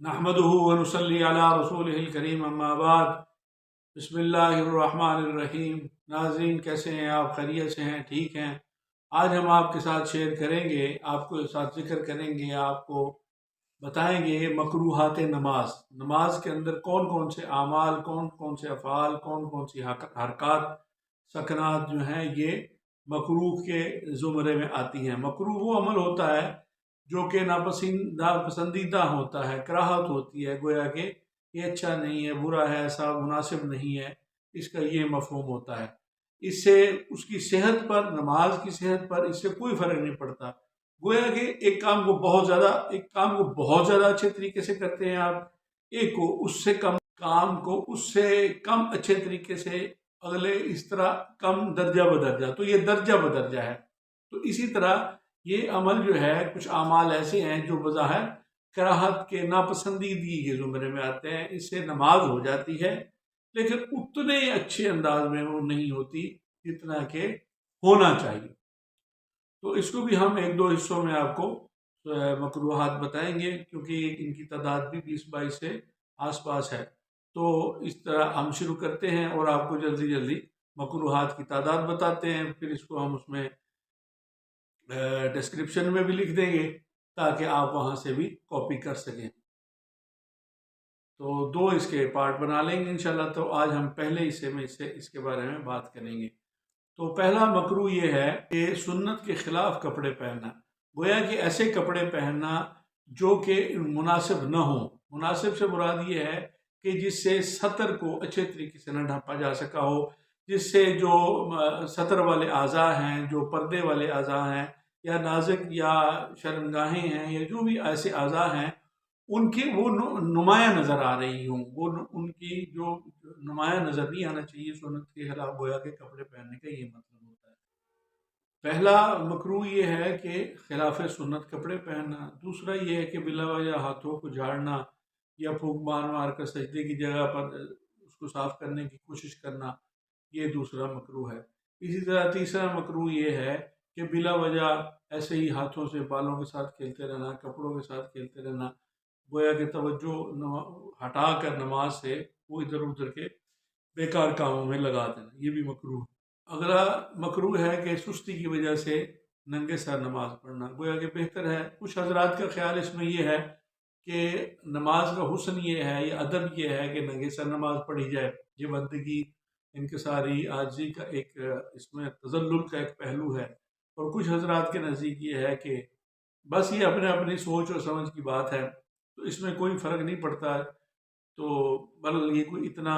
نحمدہ ونصلی علی رسولہ الکریم اما بعد بسم اللہ الرحمن الرحیم۔ ناظرین کیسے ہیں آپ؟ خیریت سے ہیں؟ ٹھیک ہیں؟ آج ہم آپ کے ساتھ شیئر کریں گے، آپ کو ساتھ ذکر کریں گے، آپ کو بتائیں گے مکروہات نماز۔ نماز کے اندر کون کون سے اعمال، کون کون سے افعال، کون کون سی حرکات، سکنات جو ہیں یہ مکروہ کے زمرے میں آتی ہیں۔ مکروہ وہ عمل ہوتا ہے جو کہ ناپسندیدہ ہوتا ہے، کراہت ہوتی ہے، گویا کہ یہ اچھا نہیں ہے، برا ہے، ایسا مناسب نہیں ہے، اس کا یہ مفہوم ہوتا ہے۔ اس سے اس کی صحت پر، نماز کی صحت پر اس سے کوئی فرق نہیں پڑتا۔ گویا کہ ایک کام کو بہت زیادہ اچھے طریقے سے کرتے ہیں آپ، ایک کو اس سے کم کام کو اس سے کم اچھے طریقے سے، اگلے اس طرح کم درجہ بدرجہ، تو یہ درجہ بدرجہ ہے۔ تو اسی طرح یہ عمل جو ہے، کچھ اعمال ایسے ہیں جو بظاہر کراہت کے، ناپسندیدگی کے زمرے میں آتے ہیں، اس سے نماز ہو جاتی ہے لیکن اتنے اچھے انداز میں وہ نہیں ہوتی جتنا کہ ہونا چاہیے۔ تو اس کو بھی ہم ایک دو حصوں میں آپ کو مکروہات بتائیں گے، کیونکہ ان کی تعداد بھی 20-22 سے آس پاس ہے۔ تو اس طرح ہم شروع کرتے ہیں اور آپ کو جلدی جلدی مکروہات کی تعداد بتاتے ہیں، پھر اس کو ہم اس میں ڈسکرپشن میں بھی لکھ دیں گے تاکہ آپ وہاں سے بھی کاپی کر سکیں۔ تو دو اس کے پارٹ بنا لیں گے انشاءاللہ۔ تو آج ہم پہلے حصے میں اس کے بارے میں بات کریں گے۔ تو پہلا مکروہ یہ ہے کہ سنت کے خلاف کپڑے پہننا، گویا کہ ایسے کپڑے پہننا جو کہ مناسب نہ ہوں۔ مناسب سے مراد یہ ہے کہ جس سے سطر کو اچھے طریقے سے نہ ڈھانپا جا سکا ہو، جس سے جو سطر والے اعضاء ہیں، جو پردے والے اعضاء ہیں، یا نازک یا شرمگاہیں ہیں، یا جو بھی ایسے اعضاء ہیں، ان کی وہ نمایاں نظر آ رہی ہوں، وہ ان کی جو نمایاں نظر نہیں آنا چاہیے۔ سنت کے خلاف گویا کے کپڑے پہننے کا یہ مطلب ہوتا ہے۔ پہلا مکروہ یہ ہے کہ خلاف سنت کپڑے پہننا۔ دوسرا یہ ہے کہ بلا وجہ ہاتھوں کو جھاڑنا یا پھونک مار مار کر سجدے کی جگہ پر اس کو صاف کرنے کی کوشش کرنا، یہ دوسرا مکروہ ہے۔ اسی طرح تیسرا مکروہ یہ ہے کہ بلا وجہ ایسے ہی ہاتھوں سے بالوں کے ساتھ کھیلتے رہنا، کپڑوں کے ساتھ کھیلتے رہنا، گویا کہ توجہ ہٹا کر نماز سے وہ ادھر ادھر کے بیکار کاموں میں لگا دینا، یہ بھی مکروہ ہے۔ اگلا مکروہ ہے کہ سستی کی وجہ سے ننگے سر نماز پڑھنا، گویا کہ بہتر ہے۔ کچھ حضرات کا خیال اس میں یہ ہے کہ نماز کا حسن یہ ہے یا ادب یہ ہے کہ ننگے سر نماز پڑھی جائے، یہ بندگی، انکساری، عاجزی کا ایک، اس میں تذلل کا ایک پہلو ہے۔ اور کچھ حضرات کے نزدیک یہ ہے کہ بس یہ اپنی سوچ اور سمجھ کی بات ہے، تو اس میں کوئی فرق نہیں پڑتا، تو بل یہ کوئی اتنا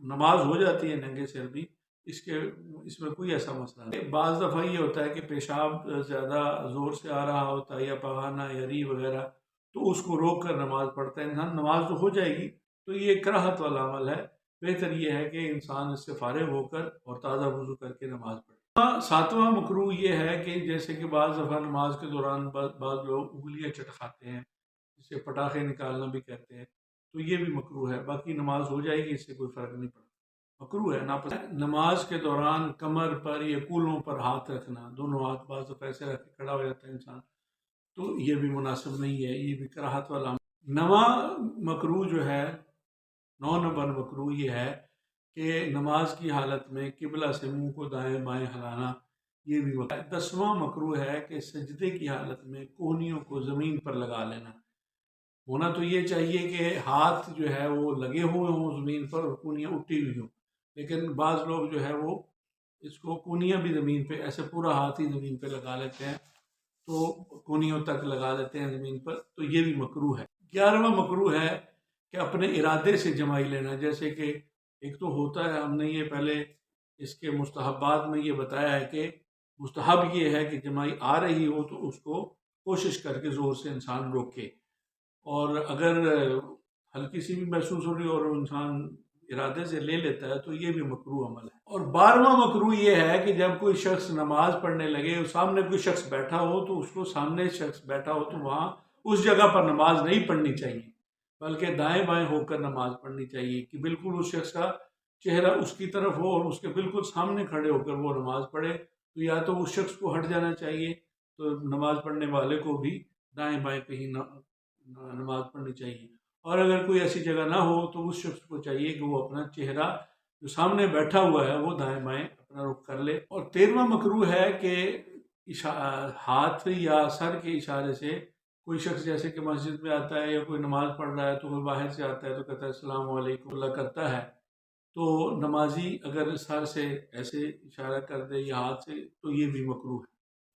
نماز ہو جاتی ہے ننگے سر بھی، اس میں کوئی ایسا مسئلہ نہیں۔ بعض دفعہ یہ ہوتا ہے کہ پیشاب زیادہ زور سے آ رہا ہوتا ہے، یا پخانہ یا ری وغیرہ، تو اس کو روک کر نماز پڑھتا ہے انسان، نماز تو ہو جائے گی۔ تو یہ کراہت والا عمل ہے، بہتر یہ ہے کہ انسان اس سے فارغ ہو کر اور تازہ وضو کر کے نماز پڑھے۔ ساتواں مکروہ یہ ہے کہ جیسے کہ بعض دفعہ نماز کے دوران بعض لوگ انگلیاں چٹکاتے ہیں، جسے پٹاخے نکالنا بھی کہتے ہیں، تو یہ بھی مکروہ ہے۔ باقی نماز ہو جائے گی، اس سے کوئی فرق نہیں پڑتا۔ مکروہ ہے، ناپسند۔ نماز کے دوران کمر پر یا کولوں پر ہاتھ رکھنا، دونوں ہاتھ بعض دفعہ ایسے رکھ کے کھڑا ہو جاتا ہے انسان، تو یہ بھی مناسب نہیں ہے، یہ بھی کراہت والا۔ نواں مکروہ جو ہے، 9 نمبر مکروہ یہ ہے کہ نماز کی حالت میں قبلہ سے منہ کو دائیں بائیں ہلانا، یہ بھی مکروہ ہے۔ 10واں مکروہ ہے کہ سجدے کی حالت میں کونیوں کو زمین پر لگا لینا۔ ہونا تو یہ چاہیے کہ ہاتھ جو ہے وہ لگے ہوئے ہوں زمین پر اور کونیاں اٹھی ہوئی ہوں، لیکن بعض لوگ جو ہے وہ اس کو کونیاں بھی زمین پہ، ایسے پورا ہاتھ ہی زمین پہ لگا لیتے ہیں، تو کونیوں تک لگا لیتے ہیں زمین پر، تو یہ بھی مکروہ ہے۔ 11واں مکروہ ہے کہ اپنے ارادے سے جمائی لینا، جیسے کہ ایک تو ہوتا ہے، ہم نے یہ پہلے اس کے مستحبات میں یہ بتایا ہے کہ مستحب یہ ہے کہ جمائی آ رہی ہو تو اس کو کوشش کر کے زور سے انسان روکے، اور اگر ہلکی سی بھی محسوس ہو رہی اور انسان ارادے سے لے لیتا ہے تو یہ بھی مکروہ عمل ہے۔ اور 12واں مکروہ یہ ہے کہ جب کوئی شخص نماز پڑھنے لگے اور سامنے کوئی شخص بیٹھا ہو، تو اس کو سامنے شخص بیٹھا ہو تو وہاں اس جگہ پر نماز نہیں پڑھنی چاہیے، بلکہ دائیں بائیں ہو کر نماز پڑھنی چاہیے، کہ بالکل اس شخص کا چہرہ اس کی طرف ہو اور اس کے بالکل سامنے کھڑے ہو کر وہ نماز پڑھے۔ تو یا تو اس شخص کو ہٹ جانا چاہیے، تو نماز پڑھنے والے کو بھی دائیں بائیں کہیں نماز پڑھنی چاہیے۔ اور اگر کوئی ایسی جگہ نہ ہو تو اس شخص کو چاہیے کہ وہ اپنا چہرہ جو سامنے بیٹھا ہوا ہے وہ دائیں بائیں اپنا رخ کر لے۔ اور 13واں مکروہ ہے کہ ہاتھ یا سر کے اشارے سے کوئی شخص جیسے کہ مسجد میں آتا ہے یا کوئی نماز پڑھ رہا ہے تو کوئی باہر سے آتا ہے تو کہتا ہے السلام علیکم اللہ کرتا ہے، تو نمازی اگر سر سے ایسے اشارہ کر دے یا ہاتھ سے تو یہ بھی مکروہ ہے۔